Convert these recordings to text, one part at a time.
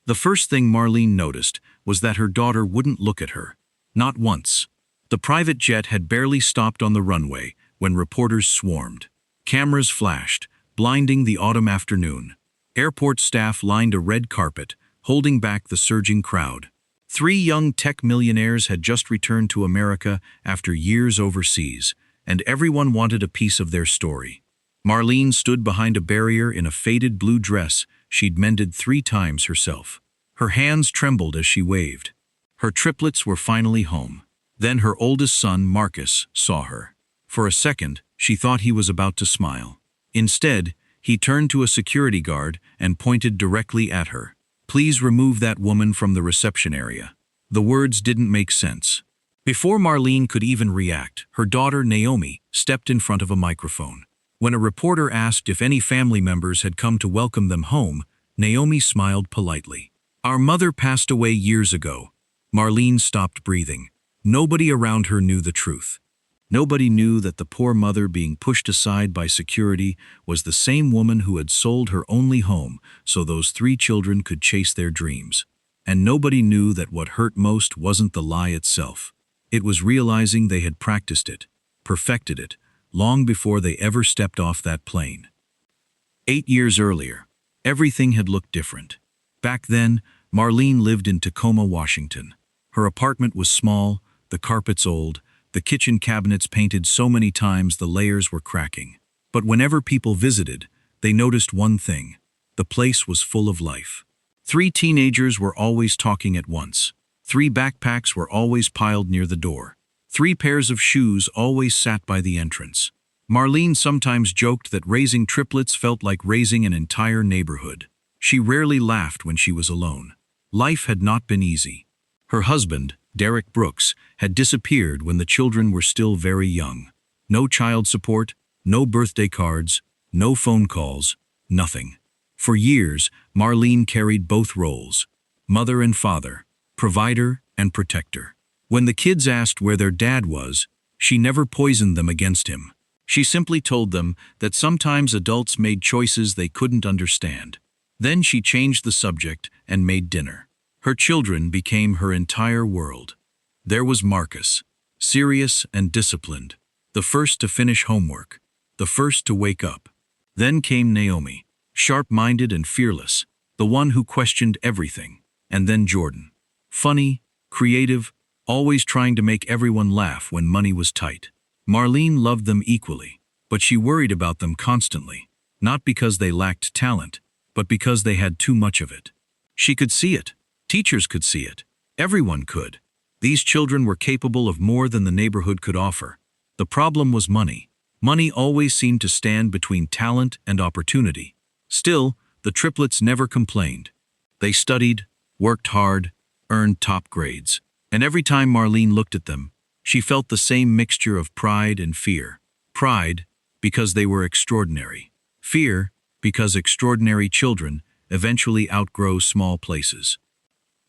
The first thing Marlene noticed was that her daughter wouldn't look at her. Not once. The private jet had barely stopped on the runway when reporters swarmed. Cameras flashed, blinding the autumn afternoon. Airport staff lined a red carpet, holding back the surging crowd. 3 young tech millionaires had just returned to America after years overseas, and everyone wanted a piece of their story. Marlene stood behind a barrier in a faded blue dress she'd mended 3 times herself. Her hands trembled as she waved. Her triplets were finally home. Then her oldest son, Marcus, saw her. For a second, she thought he was about to smile. Instead, he turned to a security guard and pointed directly at her. "Please remove that woman from the reception area." The words didn't make sense. Before Marlene could even react, her daughter, Naomi, stepped in front of a microphone. When a reporter asked if any family members had come to welcome them home, Naomi smiled politely. "Our mother passed away years ago." Marlene stopped breathing. Nobody around her knew the truth. Nobody knew that the poor mother being pushed aside by security was the same woman who had sold her only home so those 3 children could chase their dreams. And nobody knew that what hurt most wasn't the lie itself. It was realizing they had practiced it, perfected it, long before they ever stepped off that plane. 8 years earlier, everything had looked different. Back then, Marlene lived in Tacoma, Washington. Her apartment was small, the carpets old, the kitchen cabinets painted so many times the layers were cracking. But whenever people visited, they noticed one thing. The place was full of life. 3 teenagers were always talking at once. 3 backpacks were always piled near the door. 3 pairs of shoes always sat by the entrance. Marlene sometimes joked that raising triplets felt like raising an entire neighborhood. She rarely laughed when she was alone. Life had not been easy. Her husband, Derek Brooks, had disappeared when the children were still very young. No child support, no birthday cards, no phone calls, nothing. For years, Marlene carried both roles, mother and father, provider and protector. When the kids asked where their dad was, she never poisoned them against him. She simply told them that sometimes adults made choices they couldn't understand. Then she changed the subject and made dinner. Her children became her entire world. There was Marcus, serious and disciplined, the first to finish homework, the first to wake up. Then came Naomi, sharp-minded and fearless, the one who questioned everything. And then Jordan, funny, creative, always trying to make everyone laugh when money was tight. Marlene loved them equally, but she worried about them constantly, not because they lacked talent, but because they had too much of it. She could see it. Teachers could see it. Everyone could. These children were capable of more than the neighborhood could offer. The problem was money. Money always seemed to stand between talent and opportunity. Still, the triplets never complained. They studied, worked hard, earned top grades. And every time Marlene looked at them, she felt the same mixture of pride and fear. Pride, because they were extraordinary. Fear, because extraordinary children eventually outgrow small places.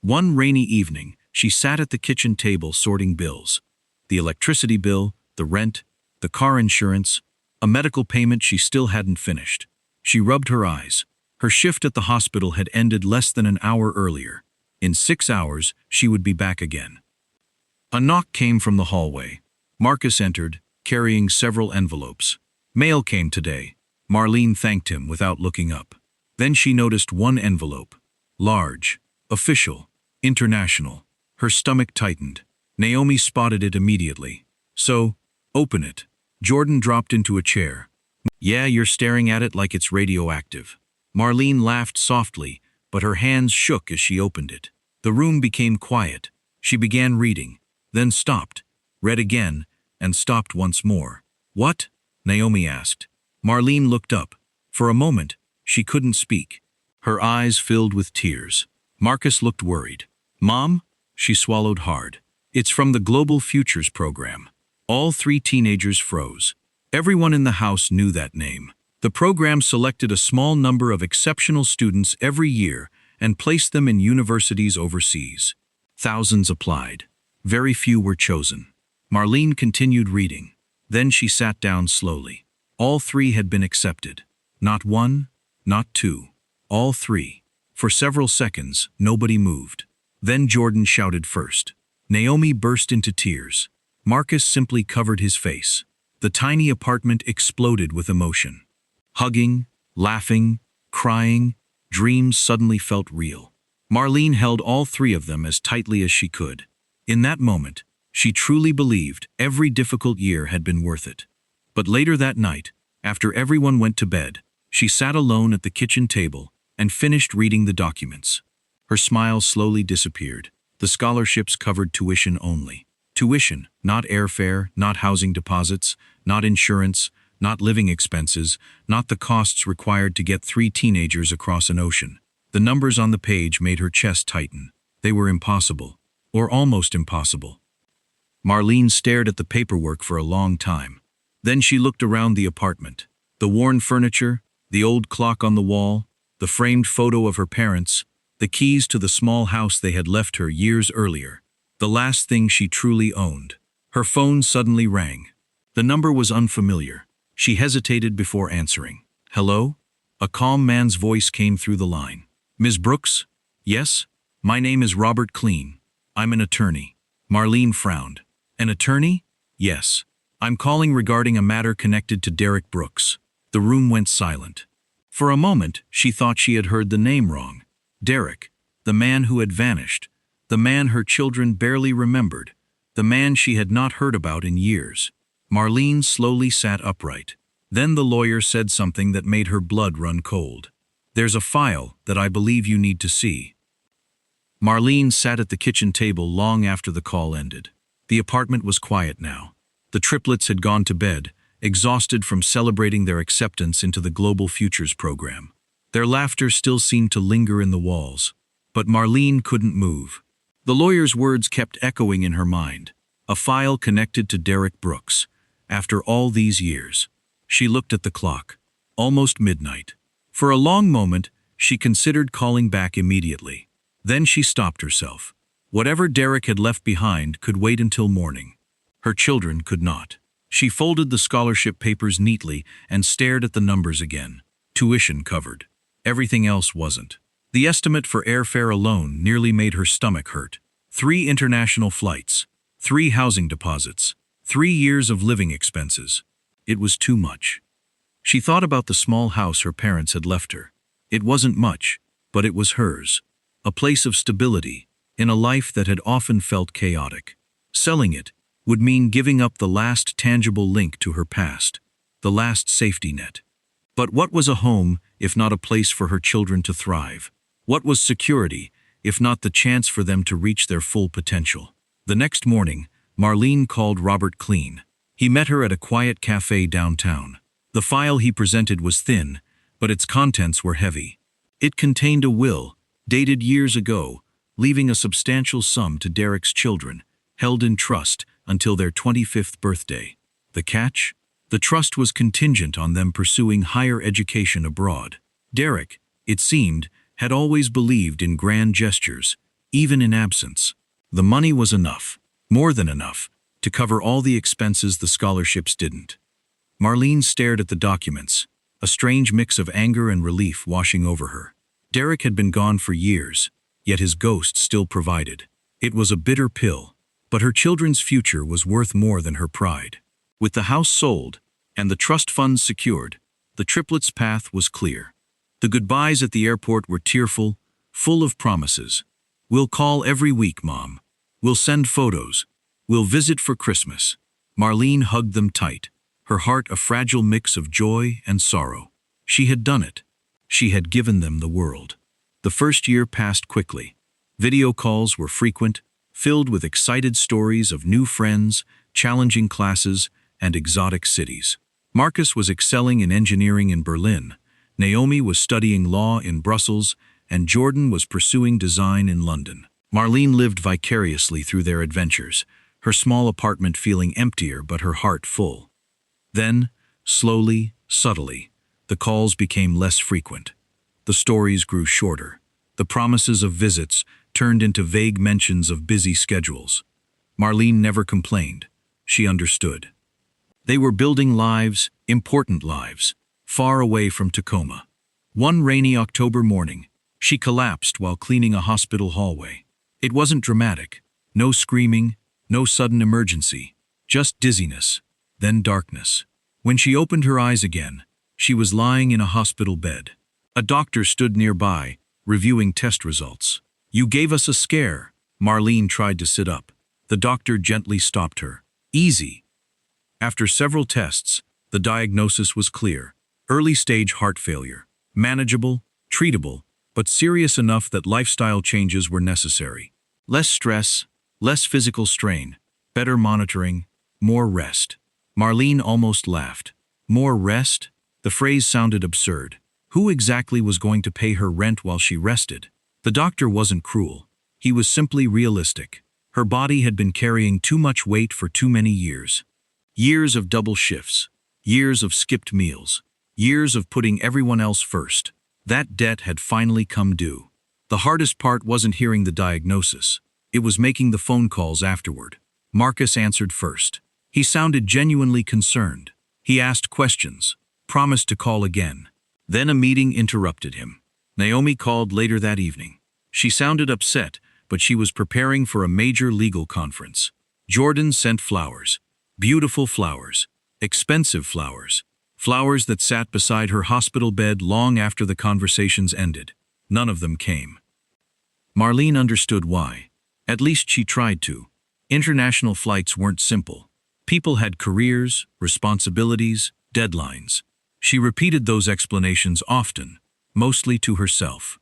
One rainy evening, she sat at the kitchen table sorting bills. The electricity bill, the rent, the car insurance, a medical payment she still hadn't finished. She rubbed her eyes. Her shift at the hospital had ended less than an hour earlier. In 6 hours, she would be back again. A knock came from the hallway. Marcus entered, carrying several envelopes. Mail came today. Marlene thanked him without looking up. Then she noticed one envelope. Large, official, international. Her stomach tightened. Naomi spotted it immediately. "So, open it." Jordan dropped into a chair. "Yeah, you're staring at it like it's radioactive." Marlene laughed softly, but her hands shook as she opened it. The room became quiet. She began reading, then stopped, read again, and stopped once more. "What?" Naomi asked. Marlene looked up. For a moment, she couldn't speak. Her eyes filled with tears. Marcus looked worried. "Mom?" She swallowed hard. "It's from the Global Futures program." All 3 teenagers froze. Everyone in the house knew that name. The program selected a small number of exceptional students every year and placed them in universities overseas. Thousands applied. Very few were chosen. Marlene continued reading. Then she sat down slowly. All 3 had been accepted. Not 1, not 2. All 3. For several seconds, nobody moved. Then Jordan shouted first. Naomi burst into tears. Marcus simply covered his face. The tiny apartment exploded with emotion. Hugging, laughing, crying, dreams suddenly felt real. Marlene held all three of them as tightly as she could. In that moment, she truly believed every difficult year had been worth it. But later that night, after everyone went to bed, she sat alone at the kitchen table and finished reading the documents. Her smile slowly disappeared. The scholarships covered tuition only. Tuition, not airfare, not housing deposits, not insurance, not living expenses, not the costs required to get 3 teenagers across an ocean. The numbers on the page made her chest tighten. They were impossible, or almost impossible. Marlene stared at the paperwork for a long time. Then she looked around the apartment. The worn furniture, the old clock on the wall, the framed photo of her parents, the keys to the small house they had left her years earlier. The last thing she truly owned. Her phone suddenly rang. The number was unfamiliar. She hesitated before answering. "Hello?" A calm man's voice came through the line. "Ms. Brooks?" "Yes? My name is Robert Clean. I'm an attorney." Marlene frowned. "An attorney?" "Yes. I'm calling regarding a matter connected to Derek Brooks." The room went silent. For a moment, she thought she had heard the name wrong. Derek, the man who had vanished, the man her children barely remembered, the man she had not heard about in years. Marlene slowly sat upright. Then the lawyer said something that made her blood run cold. "There's a file that I believe you need to see." Marlene sat at the kitchen table long after the call ended. The apartment was quiet now. The triplets had gone to bed, exhausted from celebrating their acceptance into the Global Futures program. Their laughter still seemed to linger in the walls. But Marlene couldn't move. The lawyer's words kept echoing in her mind. A file connected to Derek Brooks. After all these years. She looked at the clock. Almost midnight. For a long moment, she considered calling back immediately. Then she stopped herself. Whatever Derek had left behind could wait until morning. Her children could not. She folded the scholarship papers neatly and stared at the numbers again. Tuition covered. Everything else wasn't. The estimate for airfare alone nearly made her stomach hurt. 3 international flights. 3 housing deposits. 3 years of living expenses. It was too much. She thought about the small house her parents had left her. It wasn't much, but it was hers. A place of stability, in a life that had often felt chaotic. Selling it would mean giving up the last tangible link to her past, the last safety net. But what was a home if not a place for her children to thrive? What was security if not the chance for them to reach their full potential? The next morning, Marlene called Robert Clean. He met her at a quiet cafe downtown. The file he presented was thin, but its contents were heavy. It contained a will, dated years ago, leaving a substantial sum to Derek's children, held in trust until their 25th birthday. The catch? The trust was contingent on them pursuing higher education abroad. Derek, it seemed, had always believed in grand gestures, even in absence. The money was enough, more than enough, to cover all the expenses the scholarships didn't. Marlene stared at the documents, a strange mix of anger and relief washing over her. Derek had been gone for years, yet his ghost still provided. It was a bitter pill, but her children's future was worth more than her pride. With the house sold and the trust funds secured, the triplets' path was clear. The goodbyes at the airport were tearful, full of promises. "We'll call every week, Mom. We'll send photos. We'll visit for Christmas." Marlene hugged them tight, her heart a fragile mix of joy and sorrow. She had done it. She had given them the world. The first year passed quickly. Video calls were frequent, filled with excited stories of new friends, challenging classes, and exotic cities. Marcus was excelling in engineering in Berlin, Naomi was studying law in Brussels, and Jordan was pursuing design in London. Marlene lived vicariously through their adventures, her small apartment feeling emptier but her heart full. Then, slowly, subtly, the calls became less frequent. The stories grew shorter. The promises of visits turned into vague mentions of busy schedules. Marlene never complained. She understood. They were building lives, important lives, far away from Tacoma. One rainy October morning, She collapsed while cleaning a hospital hallway. It wasn't dramatic. No screaming, no sudden emergency. Just dizziness, then darkness. When she opened her eyes again, she was lying in a hospital bed. A doctor stood nearby, reviewing test results. "You gave us a scare." Marlene tried to sit up. The doctor gently stopped her. "Easy." After several tests, the diagnosis was clear. Early-stage heart failure. Manageable, treatable, but serious enough that lifestyle changes were necessary. Less stress, less physical strain, better monitoring, more rest. Marlene almost laughed. More rest? The phrase sounded absurd. Who exactly was going to pay her rent while she rested? The doctor wasn't cruel. He was simply realistic. Her body had been carrying too much weight for too many years. Years of double shifts. Years of skipped meals. Years of putting everyone else first. That debt had finally come due. The hardest part wasn't hearing the diagnosis. It was making the phone calls afterward. Marcus answered first. He sounded genuinely concerned. He asked questions, promised to call again. Then a meeting interrupted him. Naomi called later that evening. She sounded upset, but she was preparing for a major legal conference. Jordan sent flowers. Beautiful flowers. Expensive flowers. Flowers that sat beside her hospital bed long after the conversations ended. None of them came. Marlene understood why. At least she tried to. International flights weren't simple. People had careers, responsibilities, deadlines. She repeated those explanations often, mostly to herself.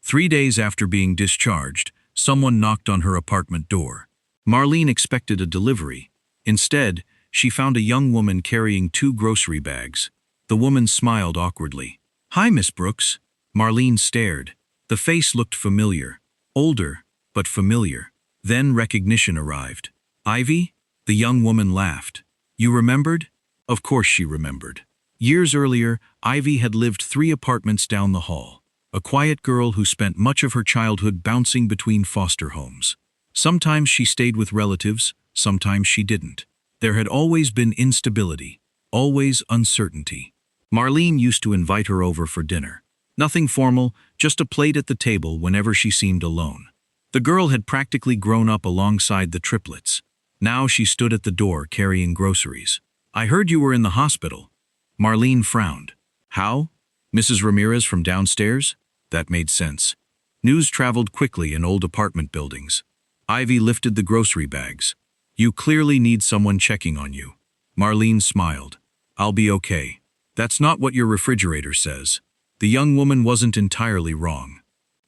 3 days after being discharged, someone knocked on her apartment door. Marlene expected a delivery. Instead, she found a young woman carrying 2 grocery bags. The woman smiled awkwardly. "Hi, Miss Brooks." Marlene stared. The face looked familiar. Older, but familiar. Then recognition arrived. "Ivy?" The young woman laughed. "You remembered?" Of course she remembered. Years earlier, Ivy had lived 3 apartments down the hall. A quiet girl who spent much of her childhood bouncing between foster homes. Sometimes she stayed with relatives, sometimes she didn't. There had always been instability, always uncertainty. Marlene used to invite her over for dinner. Nothing formal, just a plate at the table whenever she seemed alone. The girl had practically grown up alongside the triplets. Now she stood at the door carrying groceries. "I heard you were in the hospital." Marlene frowned. "How? Mrs. Ramirez from downstairs?" That made sense. News traveled quickly in old apartment buildings. Ivy lifted the grocery bags. "You clearly need someone checking on you." Marlene smiled. "I'll be okay. That's not what your refrigerator says." The young woman wasn't entirely wrong.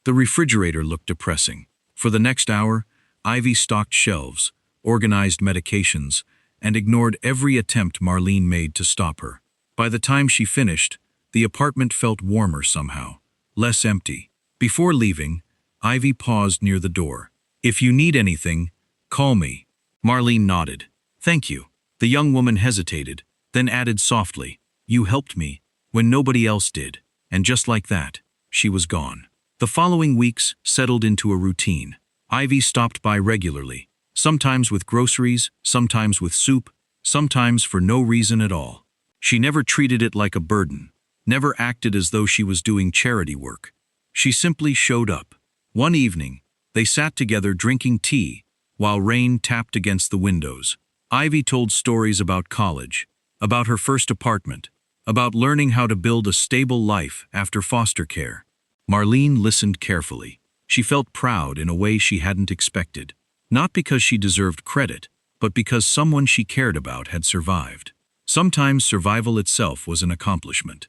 The refrigerator looked depressing. For the next hour, Ivy stocked shelves, organized medications, and ignored every attempt Marlene made to stop her. By the time she finished, the apartment felt warmer somehow, less empty. Before leaving, Ivy paused near the door. "If you need anything, call me." Marlene nodded. "Thank you." The young woman hesitated, then added softly, "You helped me when nobody else did." And just like that, she was gone. The following weeks settled into a routine. Ivy stopped by regularly, sometimes with groceries, sometimes with soup, sometimes for no reason at all. She never treated it like a burden, never acted as though she was doing charity work. She simply showed up. One evening, they sat together drinking tea, while rain tapped against the windows. Ivy told stories about college, about her first apartment, about learning how to build a stable life after foster care. Marlene listened carefully. She felt proud in a way she hadn't expected. Not because she deserved credit, but because someone she cared about had survived. Sometimes survival itself was an accomplishment.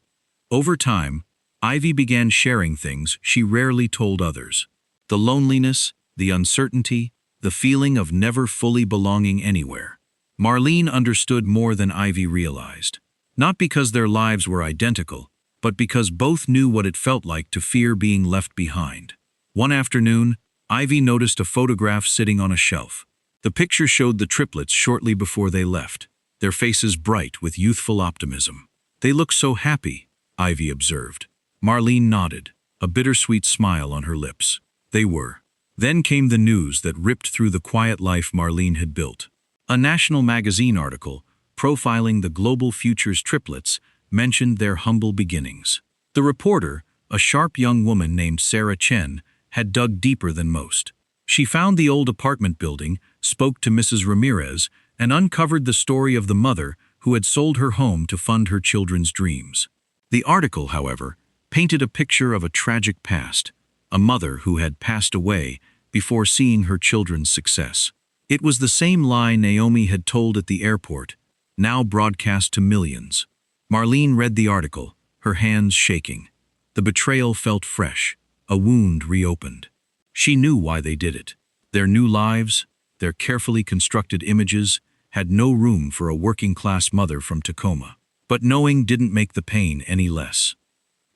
Over time, Ivy began sharing things she rarely told others. The loneliness, the uncertainty, the feeling of never fully belonging anywhere. Marlene understood more than Ivy realized. Not because their lives were identical, but because both knew what it felt like to fear being left behind. One afternoon, Ivy noticed a photograph sitting on a shelf. The picture showed the triplets shortly before they left, their faces bright with youthful optimism. "They look so happy," Ivy observed. Marlene nodded, a bittersweet smile on her lips. They were. Then came the news that ripped through the quiet life Marlene had built. A national magazine article, profiling the global futures triplets, mentioned their humble beginnings. The reporter, a sharp young woman named Sarah Chen, had dug deeper than most. She found the old apartment building, spoke to Mrs. Ramirez, and uncovered the story of the mother who had sold her home to fund her children's dreams. The article, however, painted a picture of a tragic past, a mother who had passed away before seeing her children's success. It was the same lie Naomi had told at the airport, now broadcast to millions. Marlene read the article, her hands shaking. The betrayal felt fresh, a wound reopened. She knew why they did it. Their new lives, their carefully constructed images, had no room for a working-class mother from Tacoma. But knowing didn't make the pain any less.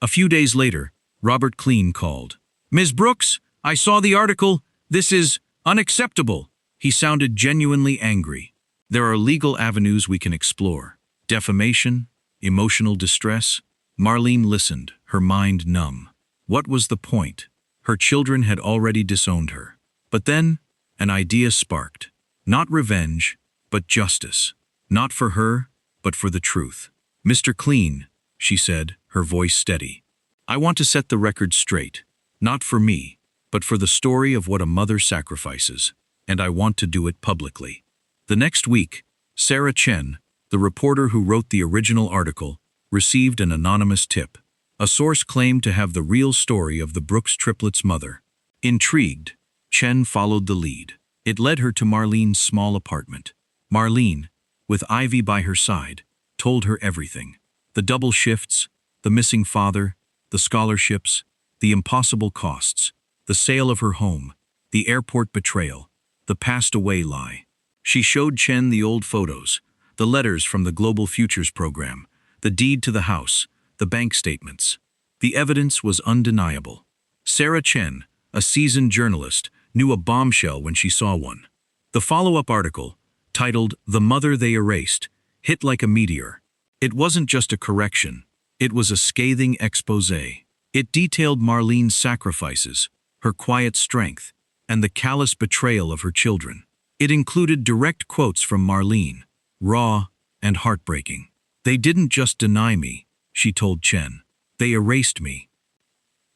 A few days later, Robert Klein called. "Ms. Brooks, I saw the article. This is unacceptable." He sounded genuinely angry. "There are legal avenues we can explore. Defamation, emotional distress." Marlene listened, her mind numb. What was the point? Her children had already disowned her. But then, an idea sparked. Not revenge, but justice. Not for her, but for the truth. "Mr. Klein," she said, her voice steady. "I want to set the record straight. Not for me, but for the story of what a mother sacrifices. And I want to do it publicly." The next week, Sarah Chen, the reporter who wrote the original article, received an anonymous tip. A source claimed to have the real story of the Brooks triplets' mother. Intrigued, Chen followed the lead. It led her to Marlene's small apartment. Marlene, with Ivy by her side, told her everything. The double shifts, the missing father, the scholarships, the impossible costs, the sale of her home, the airport betrayal, the passed-away lie. She showed Chen the old photos, the letters from the Global Futures program, the deed to the house, the bank statements. The evidence was undeniable. Sarah Chen, a seasoned journalist, knew a bombshell when she saw one. The follow-up article, titled "The Mother They Erased," hit like a meteor. It wasn't just a correction. It was a scathing exposé. It detailed Marlene's sacrifices, her quiet strength, and the callous betrayal of her children. It included direct quotes from Marlene, raw and heartbreaking. "They didn't just deny me," she told Chen. "They erased me."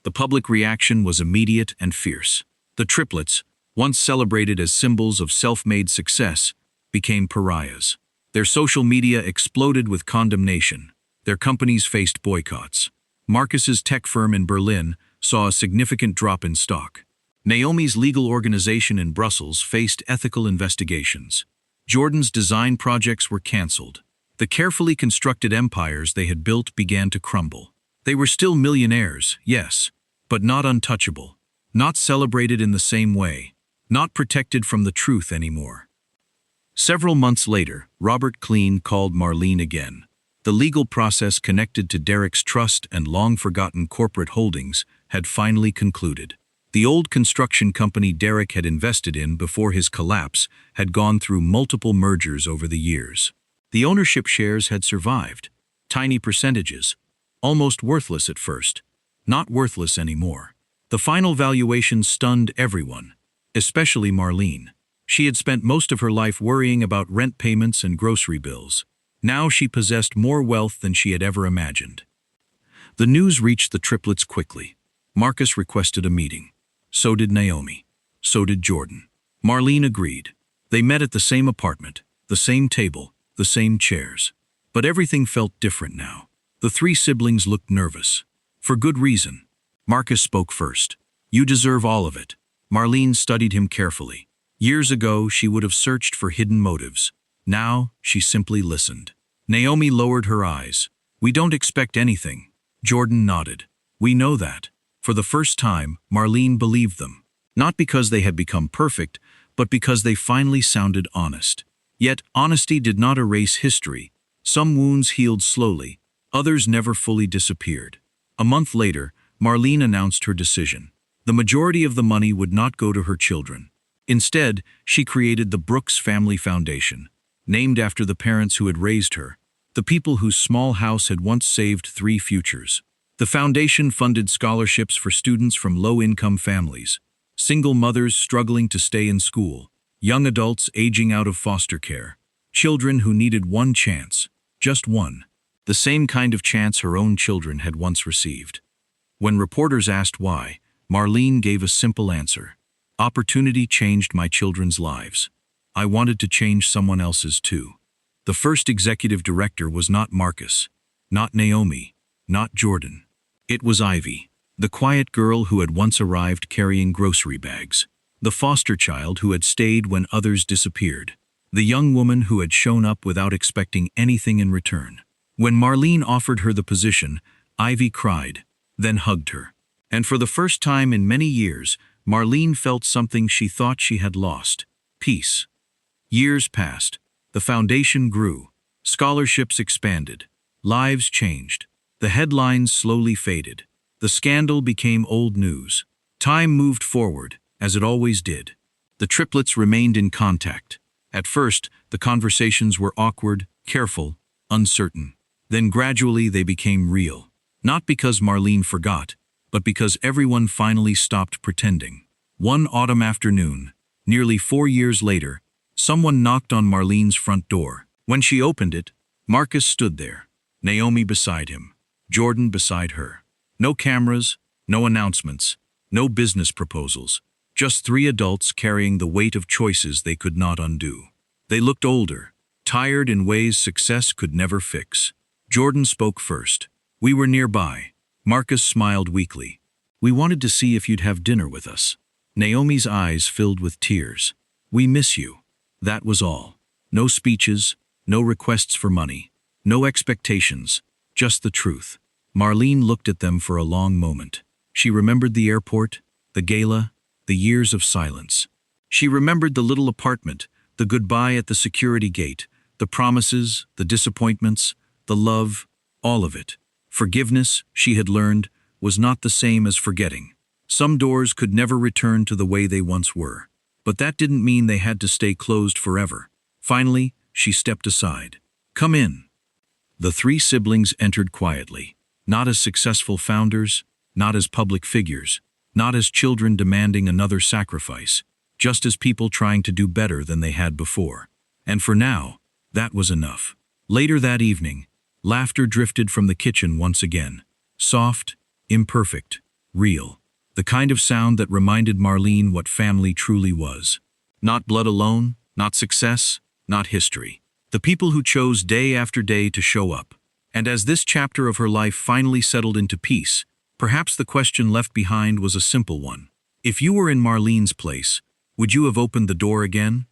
The public reaction was immediate and fierce. The triplets, once celebrated as symbols of self-made success, became pariahs. Their social media exploded with condemnation. Their companies faced boycotts. Marcus's tech firm in Berlin saw a significant drop in stock. Naomi's legal organization in Brussels faced ethical investigations. Jordan's design projects were canceled. The carefully constructed empires they had built began to crumble. They were still millionaires, yes, but not untouchable, not celebrated in the same way, not protected from the truth anymore. Several months later, Robert Klein called Marlene again. The legal process connected to Derek's trust and long-forgotten corporate holdings had finally concluded. The old construction company Derek had invested in before his collapse had gone through multiple mergers over the years. The ownership shares had survived, tiny percentages, almost worthless at first, not worthless anymore. The final valuation stunned everyone, especially Marlene. She had spent most of her life worrying about rent payments and grocery bills. Now she possessed more wealth than she had ever imagined. The news reached the triplets quickly. Marcus requested a meeting. So did Naomi. So did Jordan. Marlene agreed. They met at the same apartment, the same table, the same chairs. But everything felt different now. The three siblings looked nervous. For good reason. Marcus spoke first. "You deserve all of it." Marlene studied him carefully. Years ago, she would have searched for hidden motives. Now, she simply listened. Naomi lowered her eyes. "We don't expect anything." Jordan nodded. "We know that." For the first time, Marlene believed them. Not because they had become perfect, but because they finally sounded honest. Yet, honesty did not erase history. Some wounds healed slowly, others never fully disappeared. A month later, Marlene announced her decision. The majority of the money would not go to her children. Instead, she created the Brooks Family Foundation, named after the parents who had raised her, the people whose small house had once saved 3 futures. The foundation funded scholarships for students from low-income families, single mothers struggling to stay in school, young adults aging out of foster care, children who needed one chance, just one, the same kind of chance her own children had once received. When reporters asked why, Marlene gave a simple answer. Opportunity changed my children's lives. I wanted to change someone else's too. The first executive director was not Marcus, not Naomi, not Jordan. It was Ivy, the quiet girl who had once arrived carrying grocery bags, the foster child who had stayed when others disappeared, the young woman who had shown up without expecting anything in return. When Marlene offered her the position, Ivy cried, then hugged her. And for the first time in many years, Marlene felt something she thought she had lost: peace. Years passed. The foundation grew. Scholarships expanded. Lives changed. The headlines slowly faded. The scandal became old news. Time moved forward, as it always did. The triplets remained in contact. At first, the conversations were awkward, careful, uncertain. Then gradually they became real. Not because Marlene forgot, but because everyone finally stopped pretending. One autumn afternoon, nearly 4 years later, someone knocked on Marlene's front door. When she opened it, Marcus stood there, Naomi beside him, Jordan beside her. No cameras, no announcements, no business proposals, just 3 adults carrying the weight of choices they could not undo. They looked older, tired in ways success could never fix. Jordan spoke first. "We were nearby." Marcus smiled weakly. "We wanted to see if you'd have dinner with us." Naomi's eyes filled with tears. "We miss you." That was all. No speeches, no requests for money, no expectations, just the truth. Marlene looked at them for a long moment. She remembered the airport, the gala, the years of silence. She remembered the little apartment, the goodbye at the security gate, the promises, the disappointments, the love, all of it. Forgiveness, she had learned, was not the same as forgetting. Some doors could never return to the way they once were. But that didn't mean they had to stay closed forever. Finally, she stepped aside. "Come in." The 3 siblings entered quietly, not as successful founders, not as public figures, not as children demanding another sacrifice, just as people trying to do better than they had before. And for now, that was enough. Later that evening, laughter drifted from the kitchen once again. Soft, imperfect, real. The kind of sound that reminded Marlene what family truly was. Not blood alone, not success, not history. The people who chose day after day to show up. And as this chapter of her life finally settled into peace, perhaps the question left behind was a simple one. If you were in Marlene's place, would you have opened the door again?